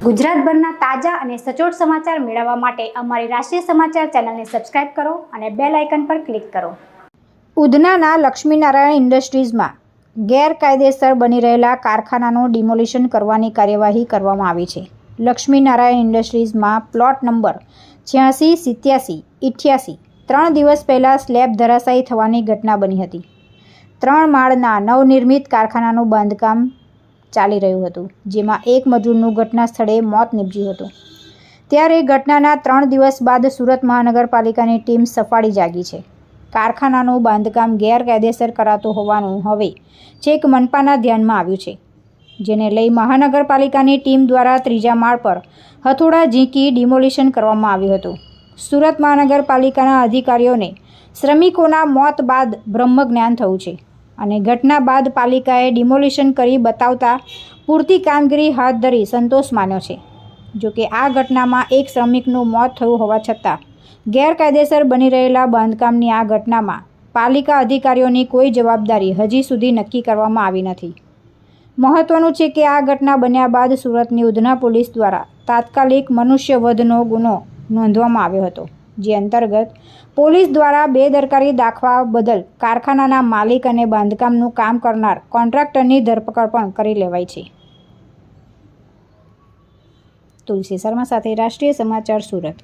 ગુજરાતભરના તાજા અને સચોટ સમાચાર મેળવવા માટે અમારી રાષ્ટ્રીય સમાચાર ચેનલને સબસ્ક્રાઇબ કરો અને બેલ આઇકન પર ક્લિક કરો. ઉધનાના લક્ષ્મીનારાયણ ઇન્ડસ્ટ્રીઝમાં ગેરકાયદેસર બની રહેલા કારખાનાનું ડિમોલિશન કરવાની કાર્યવાહી કરવામાં આવી છે. લક્ષ્મીનારાયણ ઇન્ડસ્ટ્રીઝમાં પ્લોટ નંબર 86, 87, 88 3 દિવસ પહેલાં સ્લેબ ધરાશાયી થવાની ઘટના બની હતી. 3 માળના નવનિર્મિત કારખાનાનું બાંધકામ ચાલી રહ્યું હતું, જેમાં એક મજૂરનું ઘટના સ્થળે મોત નીપજ્યું હતું. ત્યારે ઘટનાના 3 દિવસ બાદ સુરત મહાનગરપાલિકાની ટીમ સફાળી જાગી છે. કારખાનાનું બાંધકામ ગેરકાયદેસર કરાતું હોવાનું હવે છેક મનપાના ધ્યાનમાં આવ્યું છે, જેને લઈ મહાનગરપાલિકાની ટીમ દ્વારા 3જા માળ પર હથોડા ઝીંકી ડિમોલિશન કરવામાં આવ્યું હતું. સુરત મહાનગરપાલિકાના અધિકારીઓને શ્રમિકોના મોત બાદ બ્રહ્મજ્ઞાન થયું છે અને ઘટના બાદ પાલિકાએ ડિમોલિશન કરી બતાવતા પૂરતી કામગીરી હાથ ધરી સંતોષ માન્યો છે. જોકે આ ઘટનામાં એક શ્રમિકનું મોત થયું હોવા છતાં ગેરકાયદેસર બની રહેલા બાંધકામની આ ઘટનામાં પાલિકા અધિકારીઓની કોઈ જવાબદારી હજી સુધી નક્કી કરવામાં આવી નથી. મહત્વનું છે કે આ ઘટના બન્યા બાદ સુરતની ઉધના પોલીસ દ્વારા તાત્કાલિક મનુષ્યવધનો ગુનો નોંધવામાં આવ્યો હતો, જે અંતર્ગત પોલીસ દ્વારા બેદરકારી દાખવા બદલ કારખાનાના માલિક અને બાંધકામનું કામ કરનાર કોન્ટ્રાક્ટરની ધરપકડ પણ કરી લેવાઈ છે. તુલસી શર્મા સાથે રાષ્ટ્રીય સમાચાર, સુરત.